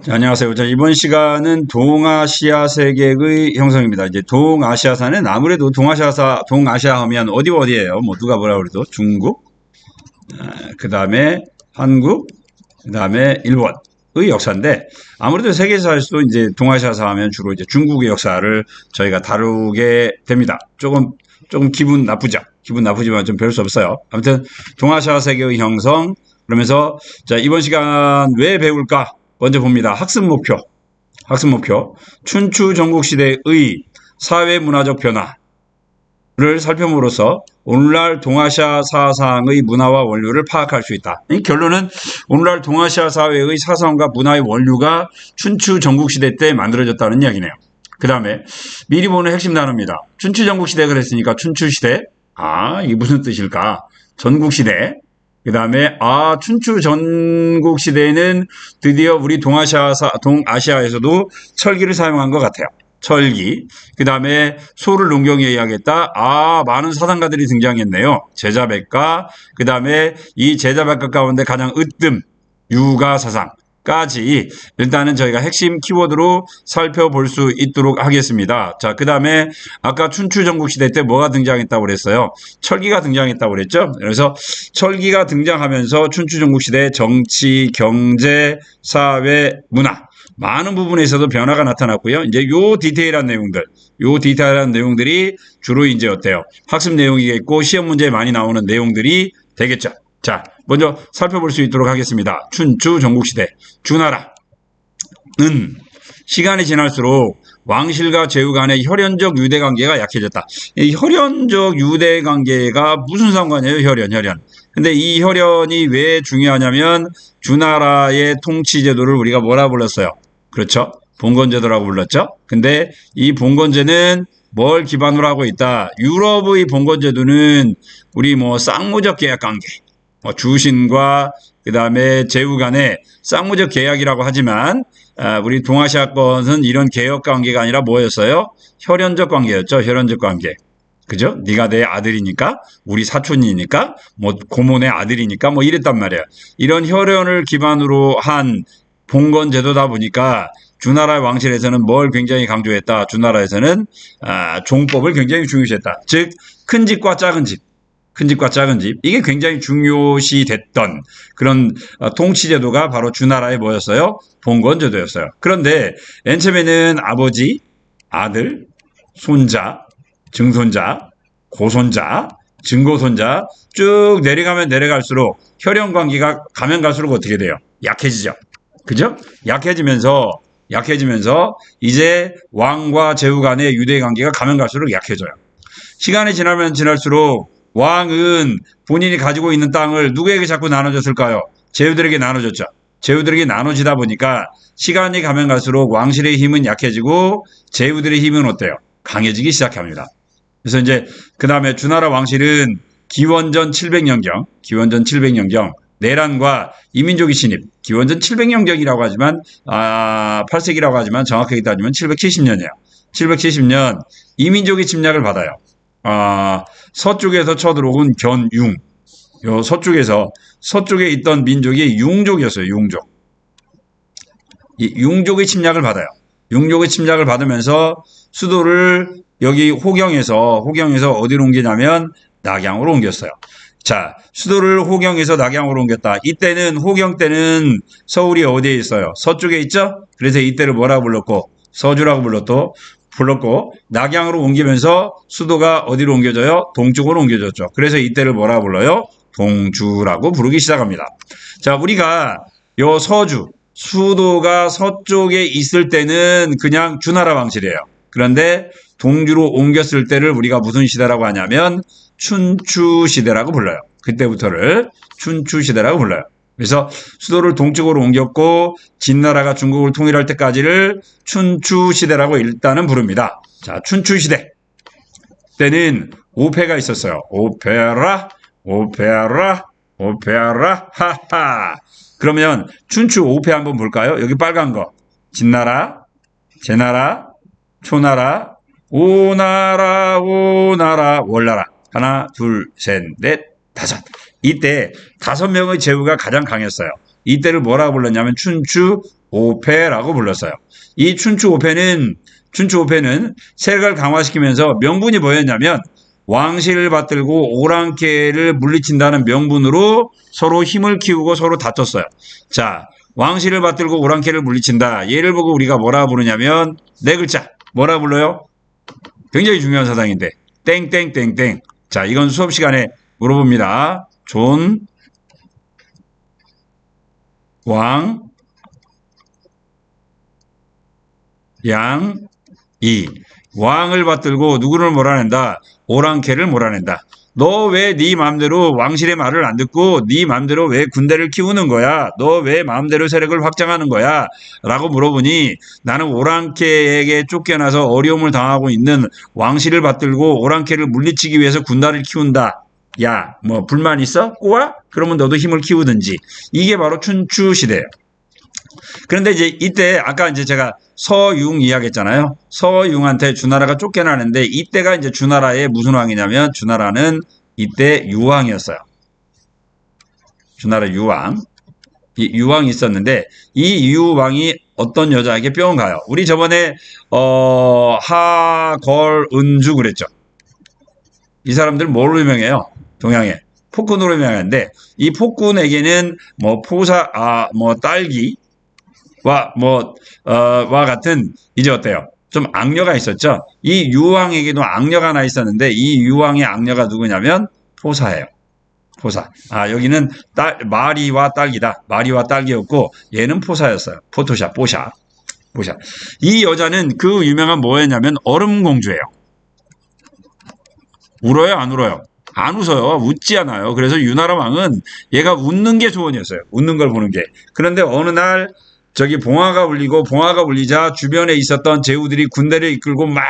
자, 안녕하세요. 자, 이번 시간은 동아시아 세계의 형성입니다. 이제 동아시아사는 아무래도 동아시아 하면 어디예요? 뭐 누가 뭐라 그래도 중국, 그 다음에 한국, 그 다음에 일본의 역사인데 아무래도 세계사에서도 이제 동아시아사 하면 주로 이제 중국의 역사를 저희가 다루게 됩니다. 조금 기분 나쁘죠. 기분 나쁘지만 좀 별 수 없어요. 아무튼 동아시아 세계의 형성 그러면서 자, 이번 시간 왜 배울까? 먼저 봅니다. 학습 목표. 춘추 전국시대의 사회문화적 변화를 살펴봄으로써 오늘날 동아시아 사상의 문화와 원류를 파악할 수 있다. 이 결론은 오늘날 동아시아 사회의 사상과 문화의 원류가 춘추 전국시대 때 만들어졌다는 이야기네요. 그 다음에 미리 보는 핵심 단어입니다. 춘추 전국시대 그랬으니까 춘추시대. 이게 무슨 뜻일까? 전국시대. 그 다음에 춘추 전국시대에는 드디어 우리 동아시아에서도 철기를 사용한 것 같아요. 철기. 그 다음에 소를 농경에 의하겠다. 많은 사상가들이 등장했네요. 제자백가. 그 다음에 이 제자백가 가운데 가장 으뜸 유가 사상까지 일단은 저희가 핵심 키워드로 살펴볼 수 있도록 하겠습니다. 자, 그 다음에 아까 춘추 전국시대 때 뭐가 등장했다고 그랬어요? 철기가 등장했다고 그랬죠? 그래서 철기가 등장하면서 춘추 전국시대 정치, 경제, 사회, 문화 많은 부분에서도 변화가 나타났고요. 이제 요 디테일한 내용들이 주로 이제 어때요? 학습 내용이겠고 시험 문제에 많이 나오는 내용들이 되겠죠. 자, 먼저 살펴볼 수 있도록 하겠습니다. 춘추 전국시대 주나라는 시간이 지날수록 왕실과 제후 간의 혈연적 유대관계가 약해졌다. 이 혈연적 유대관계가 무슨 상관이에요? 혈연. 근데 이 혈연이 왜 중요하냐면 주나라의 통치제도를 우리가 뭐라 불렀어요? 그렇죠? 봉건제도라고 불렀죠? 근데 이 봉건제는 뭘 기반으로 하고 있다? 유럽의 봉건제도는 우리 쌍무적 계약관계, 주신과 그 다음에 제후 간의 쌍무적 계약이라고 하지만 우리 동아시아권은 이런 계약 관계가 아니라 뭐였어요? 혈연적 관계였죠. 혈연적 관계. 그죠? 네가 내 아들이니까 우리 사촌이니까 고모네 아들이니까 이랬단 말이야. 이런 혈연을 기반으로 한 봉건 제도다 보니까 주나라 왕실에서는 뭘 굉장히 강조했다. 주나라에서는 종법을 굉장히 중요시했다. 즉 큰 집과 작은 집. 이게 굉장히 중요시 됐던 그런 통치제도가 바로 주나라의 뭐였어요? 봉건제도였어요. 그런데 맨 처음에는 아버지, 아들, 손자, 증손자, 고손자, 증고손자 쭉 내려가면 내려갈수록 혈연 관계가 가면 갈수록 어떻게 돼요? 약해지죠. 그죠? 약해지면서 이제 왕과 제후 간의 유대 관계가 가면 갈수록 약해져요. 시간이 지나면 지날수록 왕은 본인이 가지고 있는 땅을 누구에게 자꾸 나눠줬을까요? 제후들에게 나눠줬죠. 제후들에게 나눠지다 보니까 시간이 가면 갈수록 왕실의 힘은 약해지고 제후들의 힘은 어때요? 강해지기 시작합니다. 그래서 이제 그 다음에 주나라 왕실은 기원전 700년경 내란과 이민족의 진입, 기원전 700년경이라고 하지만 8세기라고 하지만 정확하게 따지면 770년이에요. 770년 이민족의 침략을 받아요. 서쪽에서 쳐들어온 견융. 서쪽에 있던 민족이 융족이었어요. 이 융족의 침략을 받아요. 융족의 침략을 받으면서 수도를 여기 호경에서 어디로 옮기냐면 낙양으로 옮겼어요. 자, 수도를 호경에서 낙양으로 옮겼다. 이때는 호경 때는 서울이 어디에 있어요? 서쪽에 있죠? 그래서 이때를 뭐라고 불렀고 서주라고 불렀고 낙양으로 옮기면서 수도가 어디로 옮겨져요? 동쪽으로 옮겨졌죠. 그래서 이때를 뭐라고 불러요? 동주라고 부르기 시작합니다. 자, 우리가 요 수도가 서쪽에 있을 때는 그냥 주나라 왕실이에요. 그런데 동주로 옮겼을 때를 우리가 무슨 시대라고 하냐면 춘추시대라고 불러요. 그때부터를 춘추시대라고 불러요. 그래서 수도를 동쪽으로 옮겼고 진나라가 중국을 통일할 때까지를 춘추시대라고 일단은 부릅니다. 자, 춘추시대 때는 오페가 있었어요. 오페라 하하. 그러면 춘추 오페 한번 볼까요? 여기 빨간 거 진나라, 제나라, 초나라, 오나라, 월나라. 하나, 둘, 셋, 넷, 다섯. 이때 5명의 제후가 가장 강했어요. 이때를 뭐라고 불렀냐면 춘추 오패라고 불렀어요. 이 춘추오패는 세력을 강화시키면서 명분이 뭐였냐면 왕실을 받들고 오랑캐를 물리친다는 명분으로 서로 힘을 키우고 서로 다퉜어요. 자, 왕실을 받들고 오랑캐를 물리친다. 얘를 보고 우리가 뭐라 부르냐면 네 글자. 뭐라 불러요? 굉장히 중요한 사상인데 땡땡땡땡. 자, 이건 수업 시간에 물어봅니다. 존, 왕, 양, 이. 왕을 받들고 누구를 몰아낸다? 오랑캐를 몰아낸다. 너 왜 네 마음대로 왕실의 말을 안 듣고 네 마음대로 왜 군대를 키우는 거야? 너 왜 마음대로 세력을 확장하는 거야? 라고 물어보니 나는 오랑캐에게 쫓겨나서 어려움을 당하고 있는 왕실을 받들고 오랑캐를 물리치기 위해서 군단을 키운다. 야, 뭐 불만 있어? 꼬아? 그러면 너도 힘을 키우든지. 이게 바로 춘추시대예요. 그런데 이제 이때 아까 이제 제가 서융 이야기했잖아요. 서융한테 주나라가 쫓겨나는데 이때가 이제 주나라의 무슨 왕이냐면 주나라는 이때 유왕이었어요. 주나라 유왕. 이 유왕이 있었는데 이 유왕이 어떤 여자에게 뿅 가요. 우리 저번에 하걸은주 그랬죠. 이 사람들 뭘로 유명해요? 동양에 폭군으로 유명한데 이 폭군에게는 뭐 뭐 딸기 와 같은 이제 어때요? 좀 악녀가 있었죠. 이 유왕에게도 악녀가 하나 있었는데 이 유왕의 악녀가 누구냐면 포사예요. 포사. 아, 여기는 마리와 딸기다. 마리와 딸기였고 얘는 포사였어요. 뽀샤. 이 여자는 그 유명한 뭐였냐면 얼음공주예요. 울어요? 안 울어요? 안 웃어요. 웃지 않아요. 그래서 유나라 왕은 얘가 웃는 게 소원이었어요. 웃는 걸 보는 게. 그런데 어느 날 저기 봉화가 울리자 주변에 있었던 제후들이 군대를 이끌고 막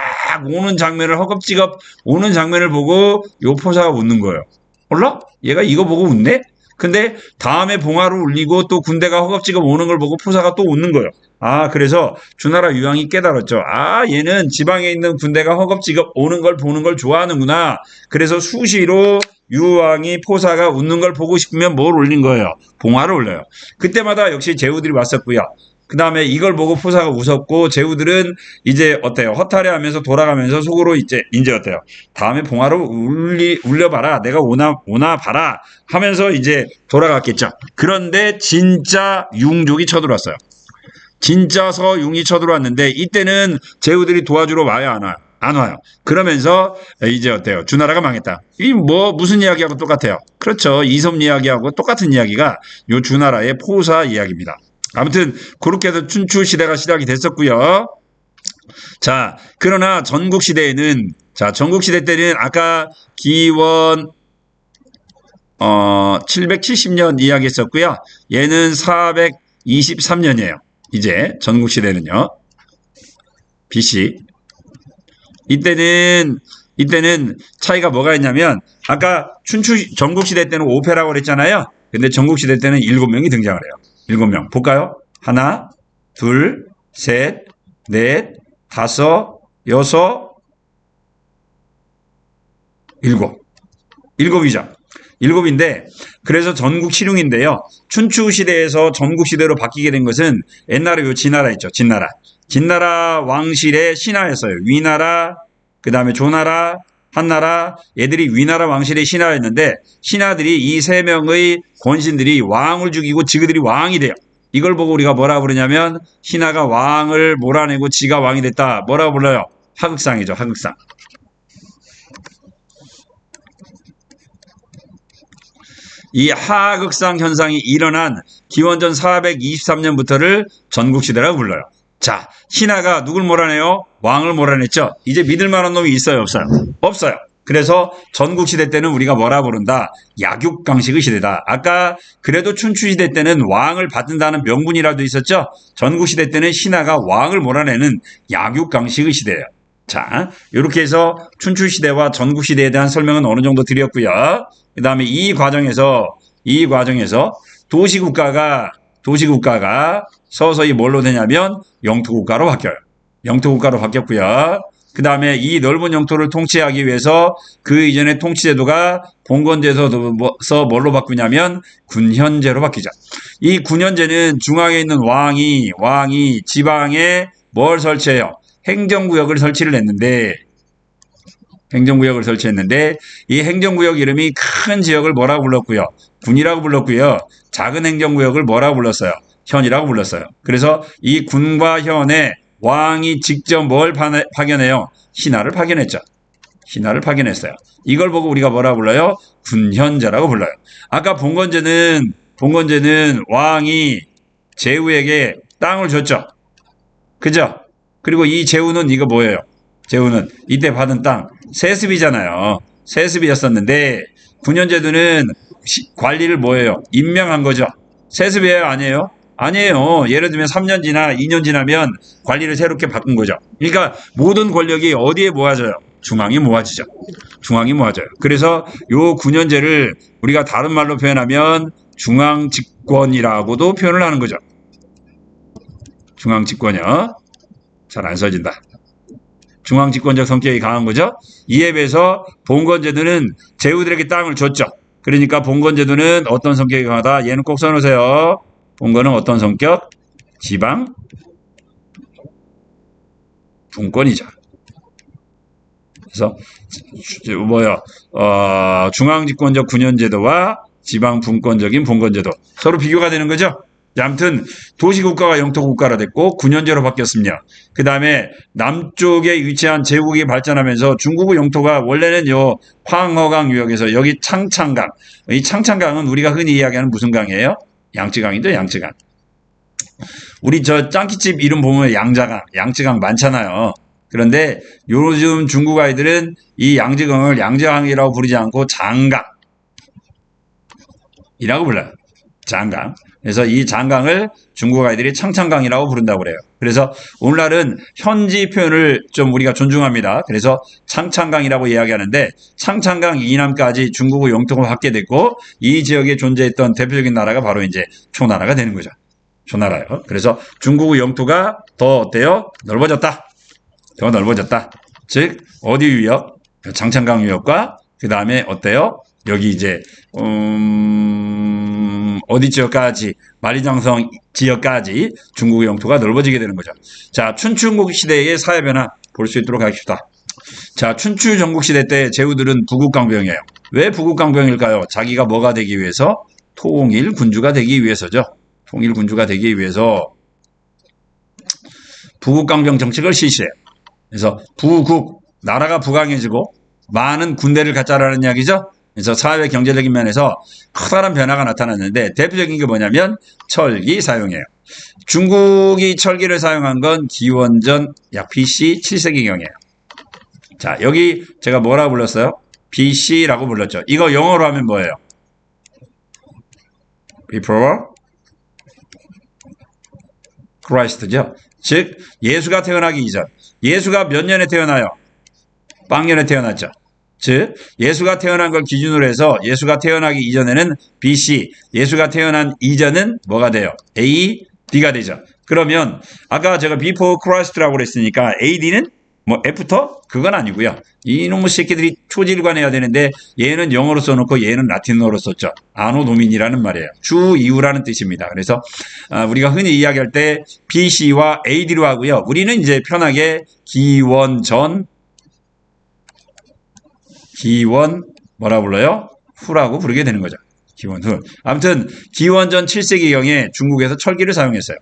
오는 장면을 허겁지겁 오는 장면을 보고 요 포사가 웃는 거예요. 몰라? 얘가 이거 보고 웃네? 근데 다음에 봉화로 울리고 또 군대가 허겁지겁 오는 걸 보고 포사가 또 웃는 거예요. 아, 그래서 주나라 유왕이 깨달았죠. 아, 얘는 지방에 있는 군대가 허겁지겁 오는 걸 보는 걸 좋아하는구나. 그래서 수시로 유왕이 포사가 웃는 걸 보고 싶으면 뭘 올린 거예요? 봉화를 올려요. 그때마다 역시 제후들이 왔었고요. 그 다음에 이걸 보고 포사가 웃었고 제후들은 이제 어때요? 허탈해하면서 돌아가면서 속으로 이제 어때요? 다음에 봉화를 울려봐라. 내가 오나 봐라. 하면서 이제 돌아갔겠죠. 그런데 진짜 융족이 쳐들어왔어요. 진짜 서융이 쳐들어왔는데 이때는 제후들이 도와주러 와요, 안 와요? 안 와요. 그러면서 이제 어때요? 주나라가 망했다. 이 뭐 무슨 이야기하고 똑같아요? 그렇죠. 이섭 이야기하고 똑같은 이야기가 요 주나라의 포사 이야기입니다. 아무튼 그렇게 해서 춘추 시대가 시작이 됐었고요. 자, 그러나 전국 시대에는 전국 시대 때는 아까 기원 770년 이야기했었고요. 얘는 423년이에요. 이제 전국 시대는요. BC. 이때는 차이가 뭐가 있냐면 아까 전국 시대 때는 5패라고 그랬잖아요. 근데 전국 시대 때는 7명이 등장을 해요. 7명. 볼까요? 하나, 둘, 셋, 넷, 다섯, 여섯, 일곱. 일곱이죠. 일곱인데 그래서 전국 칠흉인데요. 춘추 시대에서 전국 시대로 바뀌게 된 것은 옛날에 요 진나라 있죠. 진나라 왕실의 신하였어요. 위나라, 그 다음에 조나라, 한나라, 얘들이 위나라 왕실의 신하였는데 신하들이 이 세 명의 권신들이 왕을 죽이고 지그들이 왕이 돼요. 이걸 보고 우리가 뭐라 부르냐면 신하가 왕을 몰아내고 지가 왕이 됐다. 뭐라 불러요? 하극상이죠. 하극상. 이 하극상 현상이 일어난 기원전 423년부터를 전국시대라고 불러요. 자, 신하가 누굴 몰아내요? 왕을 몰아냈죠. 이제 믿을 만한 놈이 있어요? 없어요? 없어요. 그래서 전국시대 때는 우리가 뭐라 부른다? 약육강식의 시대다. 아까 그래도 춘추시대 때는 왕을 받는다는 명분이라도 있었죠. 전국시대 때는 신하가 왕을 몰아내는 약육강식의 시대예요. 자, 이렇게 해서 춘추시대와 전국시대에 대한 설명은 어느 정도 드렸고요. 그 다음에 이 과정에서 도시국가가 서서히 뭘로 되냐면 영토국가로 바뀌어요. 영토국가로 바뀌었고요. 그 다음에 이 넓은 영토를 통치하기 위해서 그 이전의 통치제도가 봉건제에서 뭘로 바뀌냐면 군현제로 바뀌죠. 이 군현제는 중앙에 있는 왕이 지방에 뭘 설치해요? 행정구역을 설치했는데 이 행정구역 이름이 큰 지역을 뭐라고 불렀고요? 군이라고 불렀고요. 작은 행정구역을 뭐라고 불렀어요? 현이라고 불렀어요. 그래서 이 군과 현에 왕이 직접 뭘 파견해요? 신하를 파견했죠. 신하를 파견했어요. 이걸 보고 우리가 뭐라고 불러요? 군현제라고 불러요. 아까 봉건제는 왕이 제후에게 땅을 줬죠. 그죠? 그리고 이 제후는 이거 뭐예요? 제후는 이때 받은 땅 세습이잖아요. 세습이었었는데 군현제도는 관리를 뭐예요? 임명한 거죠. 세습이에요? 아니에요? 아니에요. 예를 들면 3년 지나 2년 지나면 관리를 새롭게 바꾼 거죠. 그러니까 모든 권력이 어디에 모아져요? 중앙에 모아지죠. 중앙이 모아져요. 그래서 요 군현제를 우리가 다른 말로 표현하면 중앙집권이라고도 표현을 하는 거죠. 중앙집권이요. 잘 안 써진다. 중앙집권적 성격이 강한 거죠. 이에 비해서 봉건제도는 제후들에게 땅을 줬죠. 그러니까 봉건제도는 어떤 성격이 강하다? 얘는 꼭 써놓으세요. 봉건은 어떤 성격? 지방 분권이죠. 그래서 중앙집권적 군현제도와 지방 분권적인 봉건제도 서로 비교가 되는 거죠. 아무튼 도시국가가 영토국가로 됐고 군현제로 바뀌었습니다. 그 다음에 남쪽에 위치한 제국이 발전하면서 중국의 영토가 원래는 요 황허강 유역에서 여기 창창강, 이 창창강은 우리가 흔히 이야기하는 무슨 강이에요? 양쯔강이죠. 양쯔강. 우리 저 짱키집 이름 보면 양쯔강 많잖아요. 그런데 요즘 중국 아이들은 이 양쯔강을 양쯔강이라고 부르지 않고 장강이라고 불러요. 장강. 그래서 이 장강을 중국 아이들이 창창강이라고 부른다고 그래요. 그래서 오늘날은 현지 표현을 좀 우리가 존중합니다. 그래서 창창강이라고 이야기하는데 창창강 이남까지 중국의 영토가 갖게 됐고 이 지역에 존재했던 대표적인 나라가 바로 이제 초나라가 되는 거죠. 초나라요. 그래서 중국의 영토가 더 어때요? 넓어졌다. 더 넓어졌다. 즉 어디 유역? 창창강 유역과 그 다음에 어때요? 여기 이제 어디 지역까지 만리장성 지역까지 중국의 영토가 넓어지게 되는 거죠. 자, 춘추전국 시대의 사회 변화 볼 수 있도록 하십시다. 자, 춘추 전국 시대 때 제후들은 부국강병이에요. 왜 부국강병일까요? 자기가 뭐가 되기 위해서? 통일 군주가 되기 위해서죠. 통일 군주가 되기 위해서 부국강병 정책을 실시해요. 그래서 부국, 나라가 부강해지고 많은 군대를 갖자라는 이야기죠. 그래서 사회 경제적인 면에서 커다란 변화가 나타났는데 대표적인 게 뭐냐면 철기 사용이에요. 중국이 철기를 사용한 건 기원전 약 BC 7세기경이에요. 자, 여기 제가 뭐라고 불렀어요? BC라고 불렀죠. 이거 영어로 하면 뭐예요? Before Christ죠. 즉 예수가 태어나기 이전. 예수가 몇 년에 태어나요? 빵년에 태어났죠. 즉 예수가 태어난 걸 기준으로 해서 예수가 태어나기 이전에는 BC, 예수가 태어난 이전은 뭐가 돼요? AD가 되죠. 그러면 아까 제가 before Christ라고 그랬으니까 AD는 뭐 F터? 그건 아니고요. 이놈의 새끼들이 초질관해야 되는데 얘는 영어로 써놓고 얘는 라틴어로 썼죠. 아노 도민이라는 말이에요. 주 이후라는 뜻입니다. 그래서 우리가 흔히 이야기할 때 BC와 AD로 하고요. 우리는 이제 편하게 기원 뭐라 불러요? 후라고 부르게 되는 거죠. 기원 후. 아무튼 기원전 7세기경에 중국에서 철기를 사용했어요.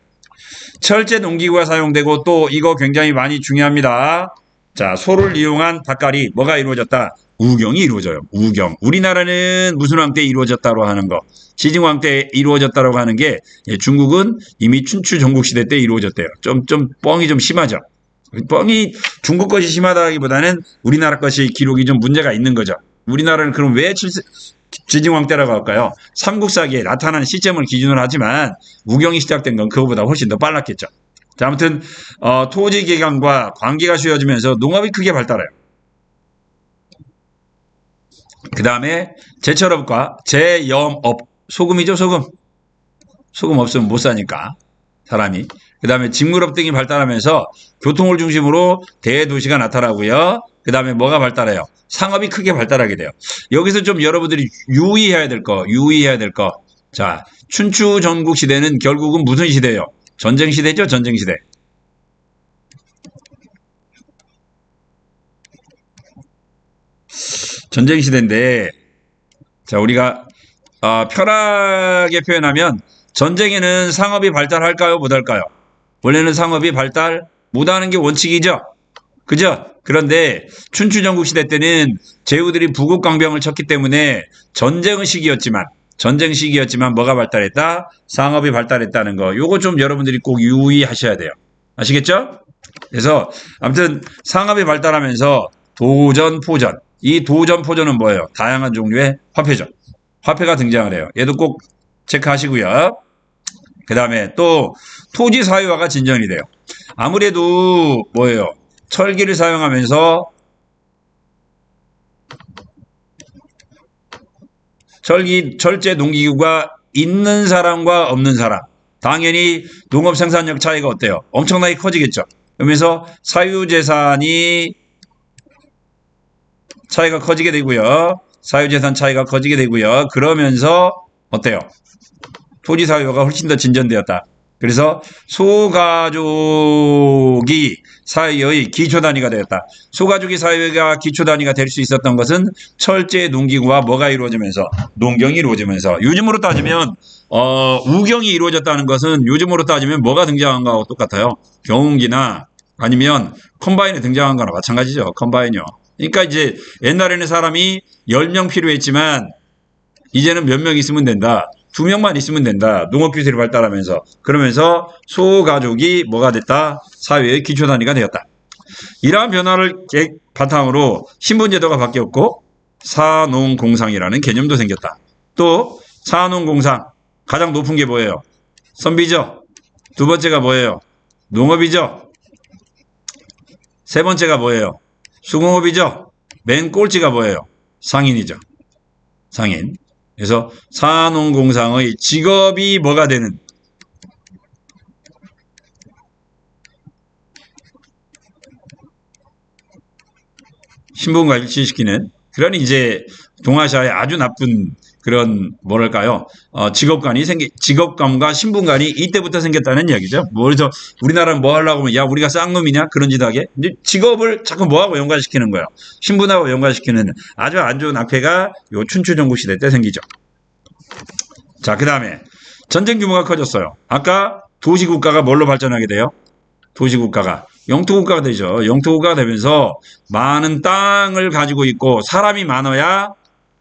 철제 농기구가 사용되고 또 이거 굉장히 많이 중요합니다. 자, 소를 이용한 닭갈이 뭐가 이루어졌다? 우경이 이루어져요. 우경. 우리나라는 무슨 왕 때 이루어졌다고 하는 거? 시징왕 때 이루어졌다고 하는 게 중국은 이미 춘추 전국 시대 때 이루어졌대요. 좀 뻥이 좀 심하죠. 뻥이 중국 것이 심하다기보다는 우리나라 것이 기록이 좀 문제가 있는 거죠. 우리나라는 그럼 왜 지징왕 때라고 할까요? 삼국사기에 나타나는 시점을 기준으로 하지만 우경이 시작된 건 그거보다 훨씬 더 빨랐겠죠. 자, 아무튼 토지 개간과 관계가 쉬워지면서 농업이 크게 발달해요. 그 다음에 제철업과 제염업, 소금이죠, 소금. 소금 없으면 못 사니까. 사람이. 그 다음에 직물업 등이 발달하면서 교통을 중심으로 대도시가 나타나고요. 그 다음에 뭐가 발달해요? 상업이 크게 발달하게 돼요. 여기서 좀 여러분들이 유의해야 될 거. 자, 춘추 전국 시대는 결국은 무슨 시대예요? 전쟁 시대죠, 전쟁 시대. 전쟁 시대인데, 자, 우리가 편하게 표현하면 전쟁에는 상업이 발달할까요, 못할까요? 원래는 상업이 발달 못하는 게 원칙이죠. 그죠? 그런데 춘추 전국 시대 때는 제후들이 부국 강병을 쳤기 때문에 전쟁 시기였지만 뭐가 발달했다? 상업이 발달했다는 거. 요거 좀 여러분들이 꼭 유의하셔야 돼요. 아시겠죠? 그래서 아무튼 상업이 발달하면서 도전, 포전. 이 도전, 포전은 뭐예요? 다양한 종류의 화폐죠. 화폐가 등장을 해요. 얘도 꼭 체크하시고요. 그 다음에 또 토지 사유화가 진전이 돼요. 아무래도 뭐예요? 철기를 사용하면서 철제 농기구가 있는 사람과 없는 사람. 당연히 농업 생산력 차이가 어때요? 엄청나게 커지겠죠. 그러면서 사유재산이 차이가 커지게 되고요. 사유재산 차이가 커지게 되고요. 그러면서 어때요? 토지 사유가 훨씬 더 진전되었다. 그래서 소가족이 사회의 기초 단위가 되었다. 소가족이 사회가 기초 단위가 될 수 있었던 것은 철제 농기구와 뭐가 이루어지면서 농경이 이루어지면서 요즘으로 따지면 우경이 이루어졌다는 것은 요즘으로 따지면 뭐가 등장한 거하고 똑같아요. 경운기나 아니면 컴바인이 등장한 거나 마찬가지죠. 컴바인이요. 그러니까 이제 옛날에는 사람이 10명 필요했지만 이제는 몇 명 있으면 된다. 2명만 있으면 된다. 농업기술이 발달하면서. 그러면서 소가족이 뭐가 됐다? 사회의 기초단위가 되었다. 이러한 변화를 바탕으로 신분제도가 바뀌었고 사농공상이라는 개념도 생겼다. 또 사농공상 가장 높은 게 뭐예요? 선비죠. 두 번째가 뭐예요? 농업이죠. 세 번째가 뭐예요? 수공업이죠. 맨 꼴찌가 뭐예요? 상인이죠. 상인. 그래서 사농공상의 직업이 뭐가 되는? 신분과 일치시키는 그런 이제 동아시아의 아주 나쁜 그런 뭐랄까요? 직업감과 신분감이 이때부터 생겼다는 이야기죠. 그래서 우리나라는 뭐 하려고 하면 야 우리가 쌍놈이냐 그런 짓 하게. 근데 직업을 자꾸 뭐하고 연관시키는 거예요. 신분하고 연관시키는 아주 안 좋은 악폐가 요 춘추 전국 시대 때 생기죠. 자, 그 다음에 전쟁 규모가 커졌어요. 아까 도시국가가 뭘로 발전하게 돼요? 도시국가가 영토국가가 되죠. 영토국가가 되면서 많은 땅을 가지고 있고 사람이 많아야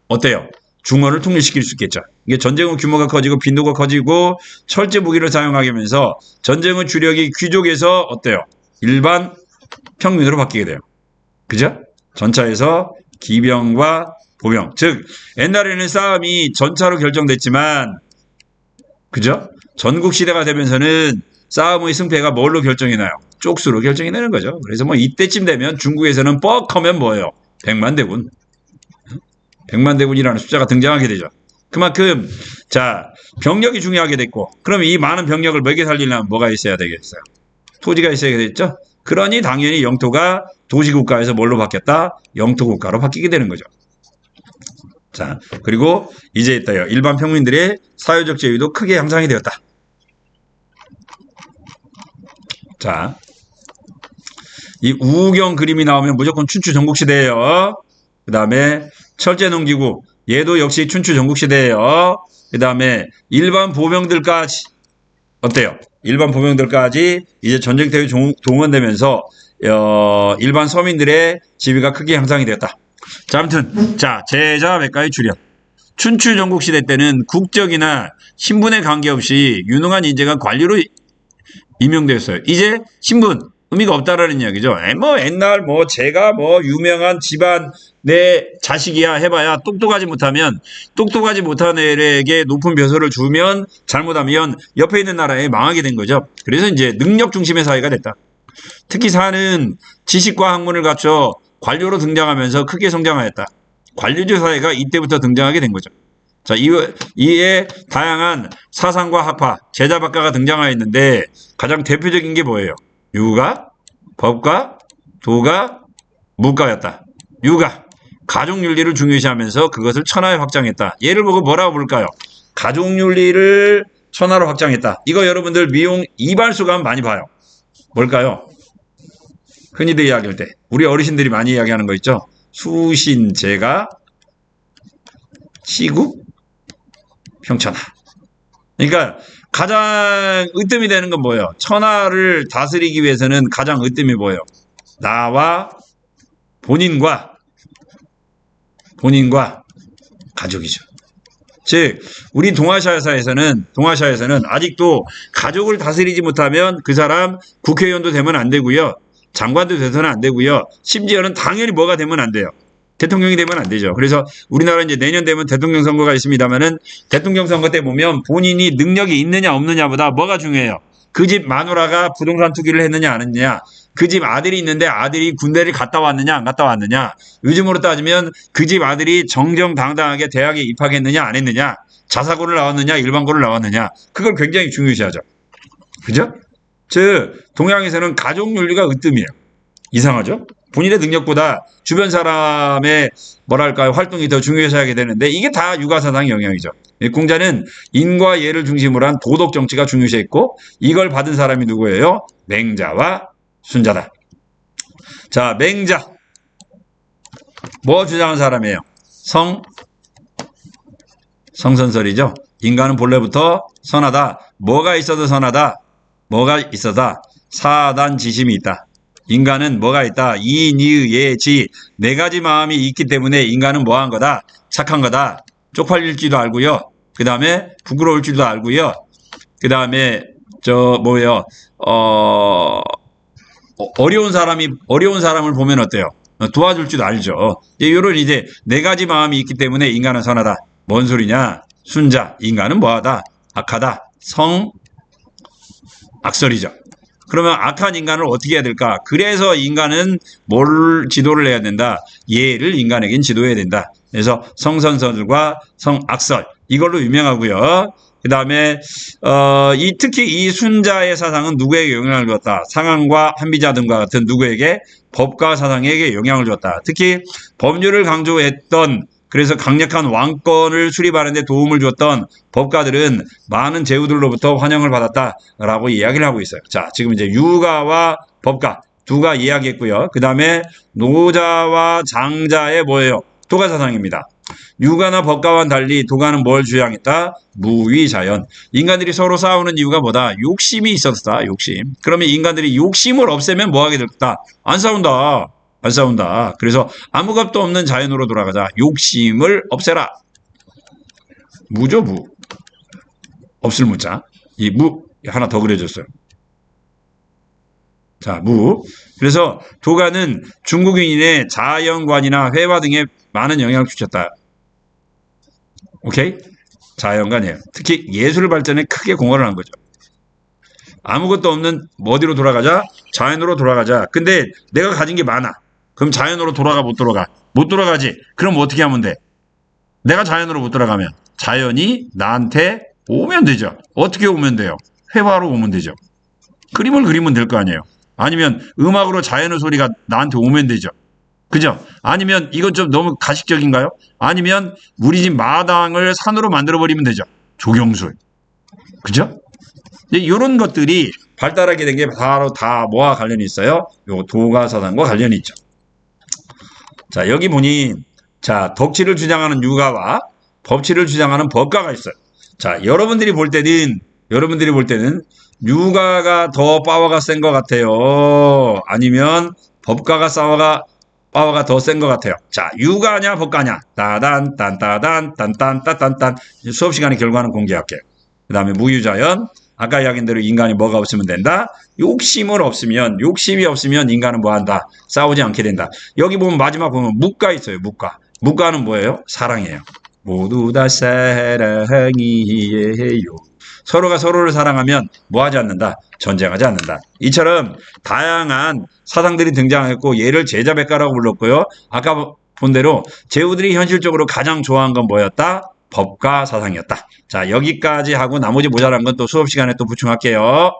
어때요? 중원을 통일시킬 수 있겠죠. 이게 전쟁의 규모가 커지고 빈도가 커지고 철제 무기를 사용하게 하면서 전쟁의 주력이 귀족에서 어때요? 일반 평민으로 바뀌게 돼요. 그죠? 전차에서 기병과 보병. 즉 옛날에는 싸움이 전차로 결정됐지만 그죠? 전국 시대가 되면서는 싸움의 승패가 뭘로 결정이 나요? 쪽수로 결정이 되는 거죠. 그래서 뭐 이때쯤 되면 중국에서는 뻑하면 뭐예요? 100만 대군. 100만 대군이라는 숫자가 등장하게 되죠. 그만큼 자 병력이 중요하게 됐고 그럼 이 많은 병력을 먹여 살리려면 뭐가 있어야 되겠어요? 토지가 있어야 되겠죠. 그러니 당연히 영토가 도시국가에서 뭘로 바뀌었다? 영토국가로 바뀌게 되는 거죠. 자 그리고 이제 있다요. 일반 평민들의 사회적 지위도 크게 향상이 되었다. 자, 이 우경 그림이 나오면 무조건 춘추 전국시대예요. 그 다음에 철제 농기구 얘도 역시 춘추 전국시대예요. 그 다음에 일반 보병들까지 어때요? 일반 보병들까지 이제 전쟁터에 동원되면서 일반 서민들의 지위가 크게 향상이 되었다. 자, 아무튼 자 제자백가의 출현. 춘추 전국시대 때는 국적이나 신분에 관계없이 유능한 인재가 관리로 임명되었어요. 이제 신분 의미가 없다라는 이야기죠. 뭐 옛날 뭐 제가 뭐 유명한 집안 내 자식이야 해봐야 똑똑하지 못한 애에게 높은 벼슬을 주면 잘못하면 옆에 있는 나라에 망하게 된 거죠. 그래서 이제 능력 중심의 사회가 됐다. 특히 사는 지식과 학문을 갖춰 관료로 등장하면서 크게 성장하였다. 관료제 사회가 이때부터 등장하게 된 거죠. 자, 이에 다양한 사상과 학파, 제자박가가 등장하였는데 가장 대표적인 게 뭐예요? 유가, 법가, 도가, 무가였다. 유가, 가족윤리를 중요시하면서 그것을 천하에 확장했다. 얘를 보고 뭐라고 볼까요? 가족윤리를 천하로 확장했다. 이거 여러분들 미용 이발소 가면 많이 봐요. 뭘까요? 흔히들 이야기할 때 우리 어르신들이 많이 이야기하는 거 있죠? 수신제가 시국 평천하. 그러니까 가장 으뜸이 되는 건 뭐예요? 천하를 다스리기 위해서는 가장 으뜸이 뭐예요? 나와 본인과 가족이죠. 즉 우리 동아시아에서는 아직도 가족을 다스리지 못하면 그 사람 국회의원도 되면 안 되고요. 장관도 돼서는 안 되고요. 심지어는 당연히 뭐가 되면 안 돼요. 대통령이 되면 안 되죠. 그래서 우리나라 이제 내년 되면 대통령 선거가 있습니다만은 대통령 선거 때 보면 본인이 능력이 있느냐 없느냐보다 뭐가 중요해요. 그 집 마누라가 부동산 투기를 했느냐 안 했느냐. 그 집 아들이 있는데 아들이 군대를 갔다 왔느냐 안 갔다 왔느냐. 요즘으로 따지면 그 집 아들이 정정당당하게 대학에 입학했느냐 안 했느냐. 자사고를 나왔느냐 일반고를 나왔느냐. 그걸 굉장히 중요시하죠. 그죠? 즉 동양에서는 가족윤리가 으뜸이에요. 이상하죠? 본인의 능력보다 주변 사람의 뭐랄까요 활동이 더 중요시하게 되는데 이게 다 유가사상의 영향이죠. 공자는 인과 예를 중심으로 한 도덕 정치가 중요시했고 이걸 받은 사람이 누구예요? 맹자와 순자다. 자, 맹자 뭐 주장한 사람이에요? 성선설이죠. 인간은 본래부터 선하다. 뭐가 있어도 선하다. 뭐가 있어다. 사단지심이 있다. 인간은 뭐가 있다. 이, 니, 예, 지. 네 가지 마음이 있기 때문에 인간은 뭐한 거다. 착한 거다. 쪽팔릴지도 알고요. 그 다음에 부끄러울지도 알고요. 그 다음에 어려운 사람을 보면 어때요? 도와줄 줄도 알죠. 이런 이제 네 가지 마음이 있기 때문에 인간은 선하다. 뭔 소리냐? 순자. 인간은 뭐하다? 악하다. 악설이죠. 그러면 악한 인간을 어떻게 해야 될까? 그래서 인간은 뭘 지도를 해야 된다? 예를 인간에겐 지도해야 된다. 그래서 성선설과 성악설 이걸로 유명하고요. 그 다음에 특히 이 순자의 사상은 누구에게 영향을 줬다? 상한과 한비자 등과 같은 누구에게? 법과 사상에게 영향을 줬다. 특히 법률을 강조했던 그래서 강력한 왕권을 수립하는 데 도움을 줬던 법가들은 많은 제후들로부터 환영을 받았다라고 이야기를 하고 있어요. 자, 지금 이제 유가와 법가 두가 이야기했고요. 그 다음에 노자와 장자의 뭐예요? 도가 사상입니다. 유가나 법가와는 달리 도가는 뭘 주장했다? 무위자연. 인간들이 서로 싸우는 이유가 뭐다? 욕심이 있었다. 욕심. 그러면 인간들이 욕심을 없애면 뭐 하게 될까? 안 싸운다. 그래서 아무 값도 없는 자연으로 돌아가자. 욕심을 없애라. 무죠, 무. 없을 무자. 이 무 하나 더 그려줬어요. 자, 무. 그래서 도가는 중국인의 자연관이나 회화 등에 많은 영향을 끼쳤다. 오케이? 자연관이에요. 특히 예술 발전에 크게 공헌을 한 거죠. 아무것도 없는 어디로 돌아가자? 자연으로 돌아가자. 근데 내가 가진 게 많아. 그럼 자연으로 돌아가 못 돌아가? 못 돌아가지. 그럼 어떻게 하면 돼? 내가 자연으로 못 돌아가면 자연이 나한테 오면 되죠. 어떻게 오면 돼요? 회화로 오면 되죠. 그림을 그리면 될 거 아니에요. 아니면 음악으로 자연의 소리가 나한테 오면 되죠. 그죠? 아니면 이건 좀 너무 가식적인가요? 아니면 우리 집 마당을 산으로 만들어버리면 되죠. 조경술. 그죠? 이런 것들이 발달하게 된 게 바로 다 뭐와 관련이 있어요? 요 도가사상과 관련이 있죠. 자, 여기 보니, 자, 덕치를 주장하는 유가와 법치를 주장하는 법가가 있어요. 자, 여러분들이 볼 때는 유가가 더 파워가 센 것 같아요. 아니면 법가가 파워가 더 센 것 같아요. 자, 유가냐, 법가냐? 따단, 딴따단, 딴딴따딴딴. 수업 시간에 결과는 공개할게요. 그 다음에 무유자연. 아까 이야기한 대로 인간이 뭐가 없으면 된다? 욕심이 없으면 인간은 뭐 한다? 싸우지 않게 된다. 여기 보면 마지막 보면 묵가 있어요. 묵가는 뭐예요? 사랑이에요. 모두 다 사랑이에요. 서로가 서로를 사랑하면 뭐 하지 않는다? 전쟁하지 않는다. 이처럼 다양한 사상들이 등장했고 얘를 제자백가라고 불렀고요. 아까 본 대로 제후들이 현실적으로 가장 좋아한 건 뭐였다? 법과 사상이었다. 자, 여기까지 하고 나머지 모자란 건 또 수업 시간에 또 보충할게요.